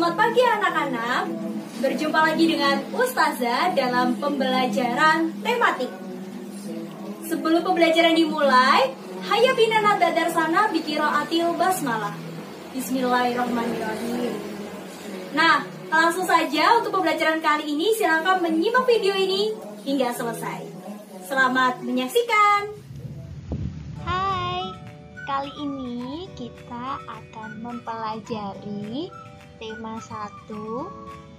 Selamat pagi anak-anak. Berjumpa lagi dengan Ustazah dalam pembelajaran tematik. Sebelum pembelajaran dimulai, hayya binana dadarsana biqiraatil basmalah. Bismillahirrahmanirrahim. Nah, langsung saja untuk pembelajaran kali ini silakan menyimak video ini hingga selesai. Selamat menyaksikan. Hai, kali ini kita akan mempelajari tema 1,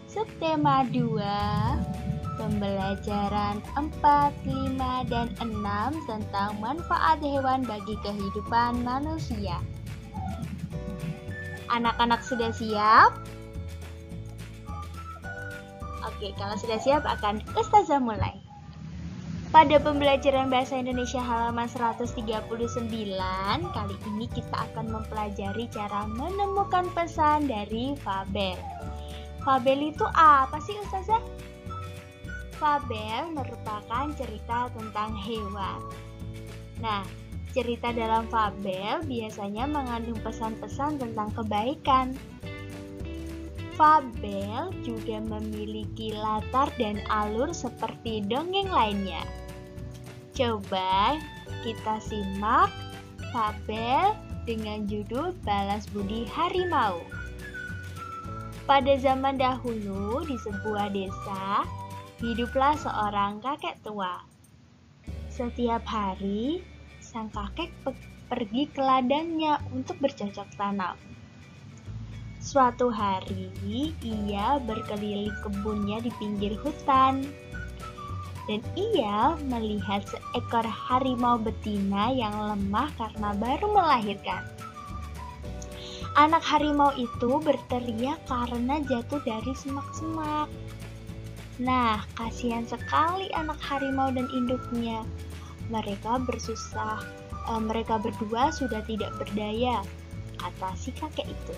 subtema 2, pembelajaran 4, 5, dan 6 tentang manfaat hewan bagi kehidupan manusia. Anak-anak sudah siap? Oke, kalau sudah siap akan Ustazah mulai. Pada pembelajaran Bahasa Indonesia halaman 139, kali ini kita akan mempelajari cara menemukan pesan dari fabel. Fabel itu apa sih Ustazah? Fabel merupakan cerita tentang hewan. Nah, cerita dalam fabel biasanya mengandung pesan-pesan tentang kebaikan. Fabel juga memiliki latar dan alur seperti dongeng lainnya. Coba kita simak fabel dengan judul Balas Budi Harimau. Pada zaman dahulu di sebuah desa, hiduplah seorang kakek tua. Setiap hari, sang kakek pergi ke ladangnya untuk bercocok tanam. Suatu hari, ia berkeliling kebunnya di pinggir hutan. Dan ia melihat seekor harimau betina yang lemah karena baru melahirkan. Anak harimau itu berteriak karena jatuh dari semak-semak. Nah, kasihan sekali anak harimau dan induknya. Mereka berdua sudah tidak berdaya, kata si kakek itu.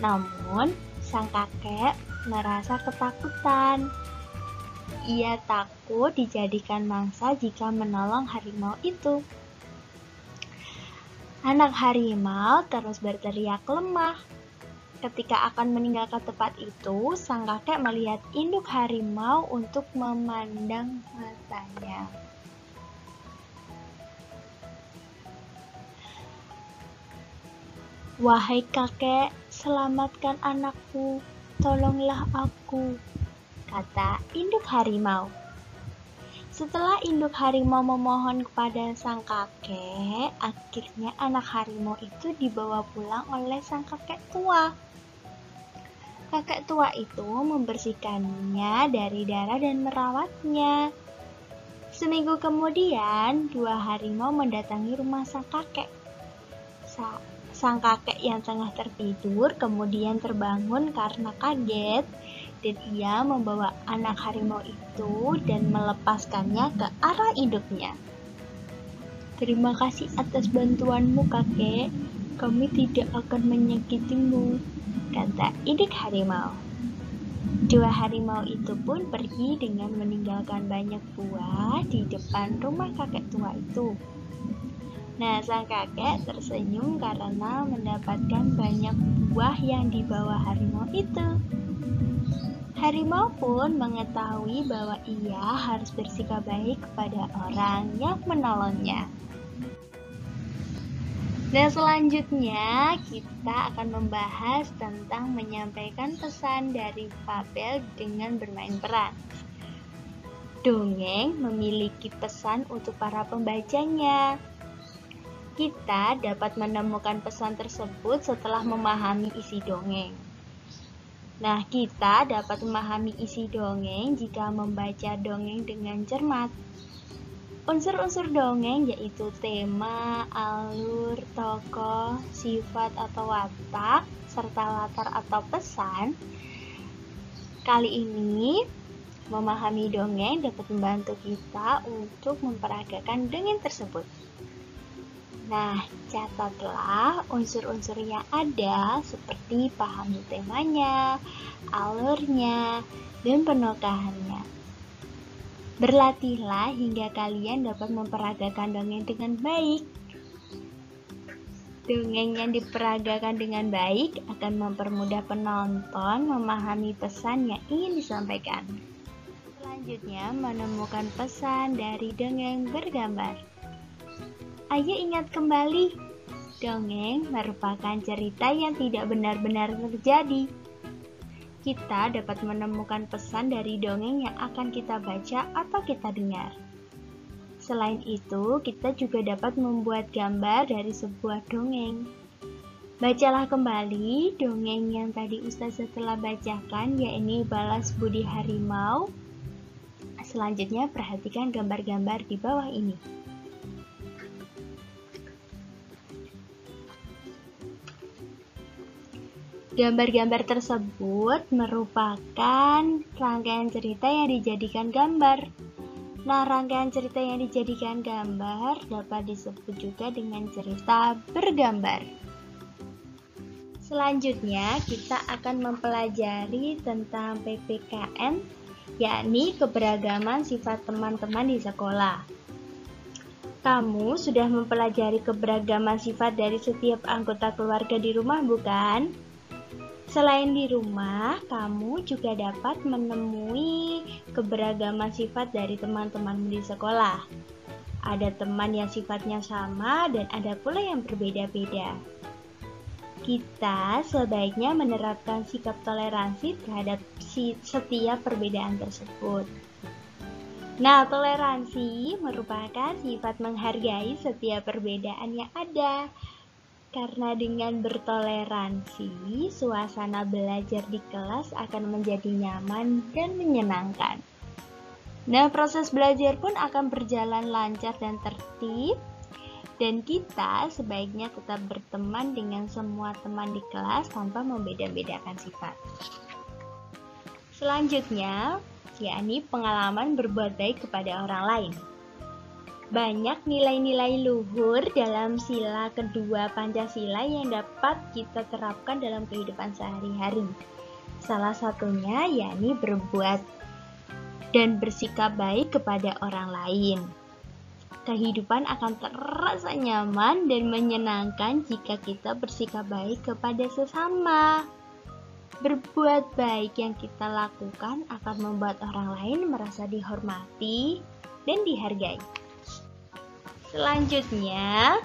Namun, sang kakek merasa ketakutan. Ia takut dijadikan mangsa jika menolong harimau itu. Anak harimau terus berteriak lemah. Ketika akan meninggalkan tempat itu, sang kakek melihat induk harimau untuk memandang matanya. "Wahai kakek, selamatkan anakku, tolonglah aku," kata induk harimau. Setelah induk harimau memohon kepada sang kakek, akhirnya anak harimau itu dibawa pulang oleh sang kakek tua. Kakek tua itu membersihkannya dari darah dan merawatnya. Seminggu kemudian, dua harimau mendatangi rumah sang kakek. Sang kakek yang tengah tertidur kemudian terbangun karena kaget, dan ia membawa anak harimau itu dan melepaskannya ke arah induknya. "Terima kasih atas bantuanmu, kakek. Kami tidak akan menyakitimu," kata induk harimau. Dua harimau itu pun pergi dengan meninggalkan banyak buah di depan rumah kakek tua itu. Nah, sang kakek tersenyum karena mendapatkan banyak buah yang dibawa harimau itu. Harimau pun mengetahui bahwa ia harus bersikap baik kepada orang yang menolongnya. Dan selanjutnya kita akan membahas tentang menyampaikan pesan dari fabel dengan bermain peran. Dongeng memiliki pesan untuk para pembacanya. Kita dapat menemukan pesan tersebut setelah memahami isi dongeng. Nah, kita dapat memahami isi dongeng jika membaca dongeng dengan cermat. Unsur-unsur dongeng yaitu tema, alur, tokoh, sifat atau watak, serta latar atau pesan. Kali ini, memahami dongeng dapat membantu kita untuk memperagakan dongeng tersebut. Nah, catatlah unsur-unsur yang ada seperti pahami temanya, alurnya, dan penokohannya. Berlatihlah hingga kalian dapat memperagakan dongeng dengan baik. Dongeng yang diperagakan dengan baik akan mempermudah penonton memahami pesan yang ingin disampaikan. Selanjutnya, menemukan pesan dari dongeng bergambar. Ayo ingat kembali, dongeng merupakan cerita yang tidak benar-benar terjadi. Kita dapat menemukan pesan dari dongeng yang akan kita baca atau kita dengar. Selain itu, kita juga dapat membuat gambar dari sebuah dongeng. Bacalah kembali dongeng yang tadi Ustazah telah bacakan, yakni Balas Budi Harimau. Selanjutnya, perhatikan gambar-gambar di bawah ini. Gambar-gambar tersebut merupakan rangkaian cerita yang dijadikan gambar. Nah, rangkaian cerita yang dijadikan gambar dapat disebut juga dengan cerita bergambar. Selanjutnya, kita akan mempelajari tentang PPKN, yakni keberagaman sifat teman-teman di sekolah. Kamu sudah mempelajari keberagaman sifat dari setiap anggota keluarga di rumah, bukan? Selain di rumah, kamu juga dapat menemui keberagaman sifat dari teman-temanmu di sekolah. Ada teman yang sifatnya sama dan ada pula yang berbeda-beda. Kita sebaiknya menerapkan sikap toleransi terhadap setiap perbedaan tersebut. Nah, toleransi merupakan sifat menghargai setiap perbedaan yang ada. Karena dengan bertoleransi, suasana belajar di kelas akan menjadi nyaman dan menyenangkan. Nah, proses belajar pun akan berjalan lancar dan tertib, dan kita sebaiknya tetap berteman dengan semua teman di kelas tanpa membeda-bedakan sifat. Selanjutnya, yakni pengalaman berbuat baik kepada orang lain. Banyak nilai-nilai luhur dalam sila kedua Pancasila yang dapat kita terapkan dalam kehidupan sehari-hari. Salah satunya yakni berbuat dan bersikap baik kepada orang lain. Kehidupan akan terasa nyaman dan menyenangkan jika kita bersikap baik kepada sesama. Berbuat baik yang kita lakukan akan membuat orang lain merasa dihormati dan dihargai. Selanjutnya,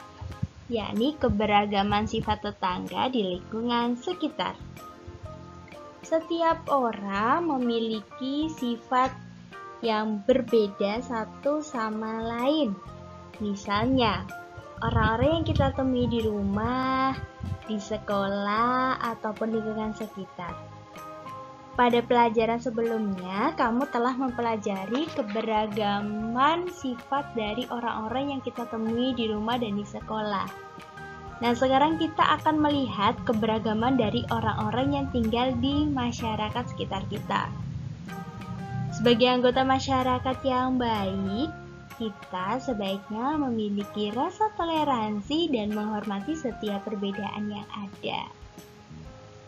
yakni keberagaman sifat tetangga di lingkungan sekitar. Setiap orang memiliki sifat yang berbeda satu sama lain. Misalnya, orang-orang yang kita temui di rumah, di sekolah, ataupun lingkungan sekitar. Pada pelajaran sebelumnya, kamu telah mempelajari keberagaman sifat dari orang-orang yang kita temui di rumah dan di sekolah. Nah, sekarang kita akan melihat keberagaman dari orang-orang yang tinggal di masyarakat sekitar kita. Sebagai anggota masyarakat yang baik, kita sebaiknya memiliki rasa toleransi dan menghormati setiap perbedaan yang ada.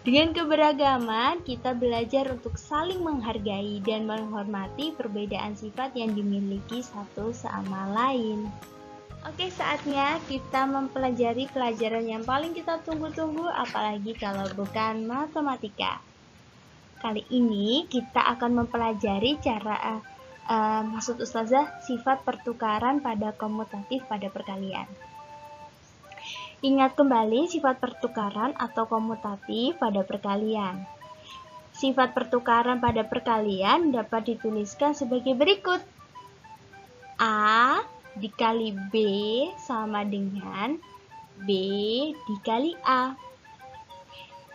Dengan keberagaman, kita belajar untuk saling menghargai dan menghormati perbedaan sifat yang dimiliki satu sama lain. Oke, saatnya kita mempelajari pelajaran yang paling kita tunggu-tunggu, apalagi kalau bukan matematika. Kali ini kita akan mempelajari maksud Ustazah, sifat pertukaran pada komutatif pada perkalian. Ingat kembali sifat pertukaran atau komutatif pada perkalian. Sifat pertukaran pada perkalian dapat dituliskan sebagai berikut. A dikali B sama dengan B dikali A.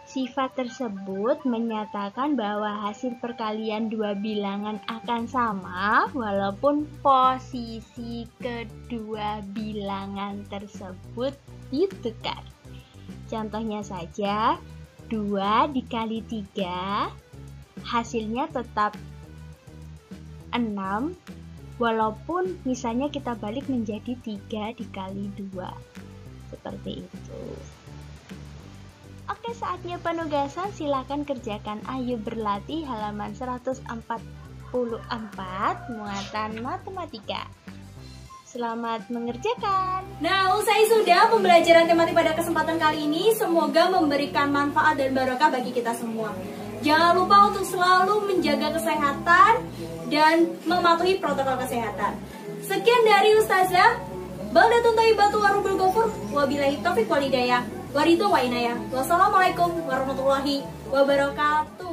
Sifat tersebut menyatakan bahwa hasil perkalian dua bilangan akan sama walaupun posisi kedua bilangan tersebut ditukar. Contohnya saja, 2 dikali 3 hasilnya tetap 6 walaupun misalnya kita balik menjadi 3 dikali 2. Seperti itu. Oke, saatnya penugasan, silakan kerjakan. Ayo berlatih halaman 144 muatan matematika. Selamat mengerjakan. Nah, usai sudah pembelajaran tematik pada kesempatan kali ini, semoga memberikan manfaat dan barokah bagi kita semua. Jangan lupa untuk selalu menjaga kesehatan dan mematuhi protokol kesehatan. Sekian dari Ustazah Baldatun Thayyibatu Warubul Ghafur. Wabillahi taufiq wal hidayah. Warito wa inayah. Wassalamualaikum warahmatullahi wabarakatuh.